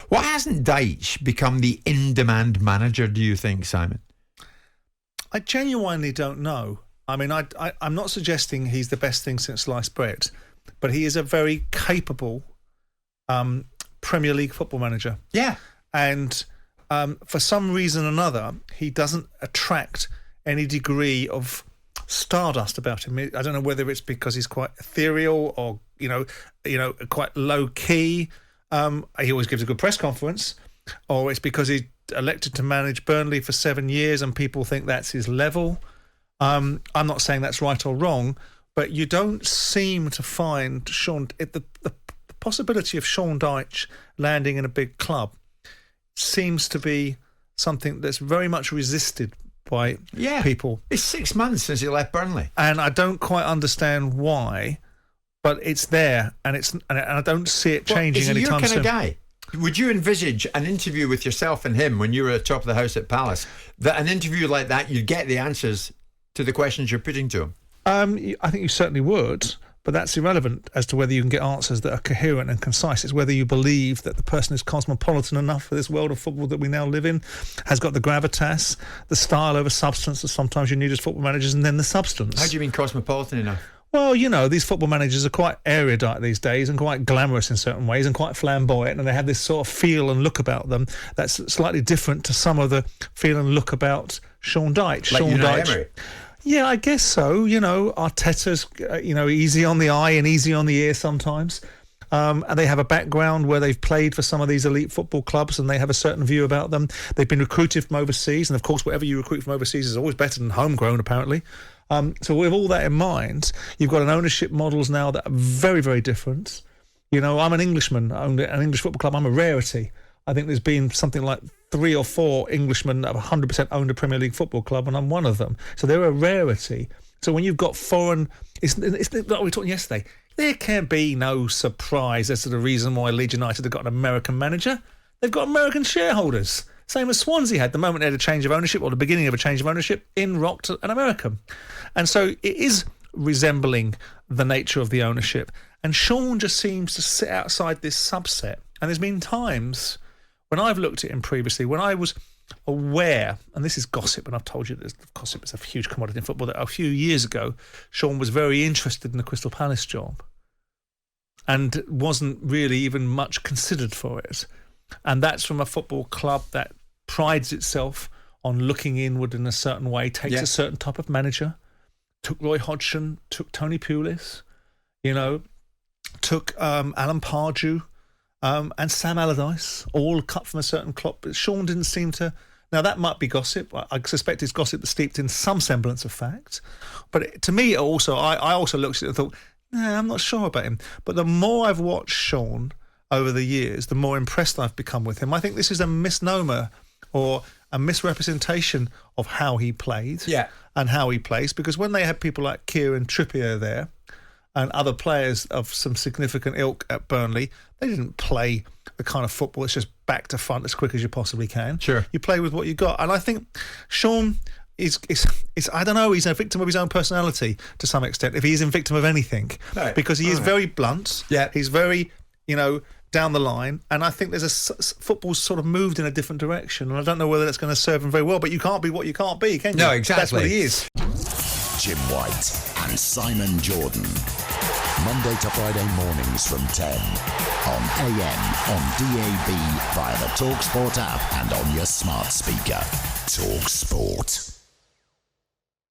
Why hasn't Dyche become the in-demand manager, do you think, Simon? I genuinely don't know. I mean, I'm not suggesting he's the best thing since sliced bread, but he is a very capable Premier League football manager. Yeah. And for some reason or another, he doesn't attract any degree of stardust about him. I don't know whether it's because he's quite ethereal or, quite low key. He always gives a good press conference, or it's because he's elected to manage Burnley for 7 years and people think that's his level. I'm not saying that's right or wrong, but you don't seem to find the possibility of Sean Dyche landing in a big club seems to be something that's very much resisted by people. It's 6 months since he left Burnley, and I don't quite understand why, but it's there, and I don't see it changing anytime soon. Is he your kind of guy? Would you envisage an interview with yourself and him when you were at the top of the house at Palace, that an interview like that, you'd get the answers to the questions you're putting to him? I think you certainly would, but that's irrelevant as to whether you can get answers that are coherent and concise. It's whether you believe that the person is cosmopolitan enough for this world of football that we now live in, has got the gravitas, the style over substance that sometimes you need as football managers, and then the substance. How do you mean cosmopolitan enough? Well, these football managers are quite erudite these days and quite glamorous in certain ways and quite flamboyant, and they have this sort of feel and look about them that's slightly different to some of the feel and look about Sean Dyche. Like Sean Unai Dyche. Emery. Yeah, I guess so. Arteta's, easy on the eye and easy on the ear sometimes. And they have a background where they've played for some of these elite football clubs and they have a certain view about them. They've been recruited from overseas, and of course, whatever you recruit from overseas is always better than homegrown, apparently. So with all that in mind, you've got an ownership models now that are very, very different. I'm an Englishman, owned an English football club. I'm a rarity. I think there's been something like 3 or 4 Englishmen that have 100% owned a Premier League football club, and I'm one of them. So they're a rarity. So when you've got foreign... It's like we were talking yesterday. There can be no surprise as to the reason why Leeds United have got an American manager. They've got American shareholders. Same as Swansea had. The moment they had a change of ownership, or the beginning of a change of ownership, in rocked an American. And so it is resembling the nature of the ownership. And Sean just seems to sit outside this subset. And there's been times when I've looked at him previously, when I was aware, and this is gossip, and I've told you that gossip is a huge commodity in football, that a few years ago, Sean was very interested in the Crystal Palace job and wasn't really even much considered for it. And that's from a football club that prides itself on looking inward in a certain way, takes a certain type of manager, took Roy Hodgson, took Tony Pulis, took Alan Pardew, and Sam Allardyce, all cut from a certain club. But Sean didn't seem to... Now, that might be gossip. I suspect it's gossip that's steeped in some semblance of fact. But to me, I also looked at it and thought, I'm not sure about him. But the more I've watched Sean over the years, the more impressed I've become with him. I think this is a misnomer or a misrepresentation of how he played and how he plays. Because when they had people like Kieran Trippier there and other players of some significant ilk at Burnley, they didn't play the kind of football that's just back to front as quick as you possibly can. Sure. You play with what you got. And I think Sean is I don't know, he's a victim of his own personality to some extent, if he's a victim of anything. Right. Because he is very blunt. Yeah. He's very, down the line. And I think football's sort of moved in a different direction. And I don't know whether that's going to serve him very well, but you can't be what you can't be, can you? No, exactly. That's what he is. Jim White and Simon Jordan. Monday to Friday mornings from 10 on AM, on DAB, via the talkSPORT app and on your smart speaker. talkSPORT.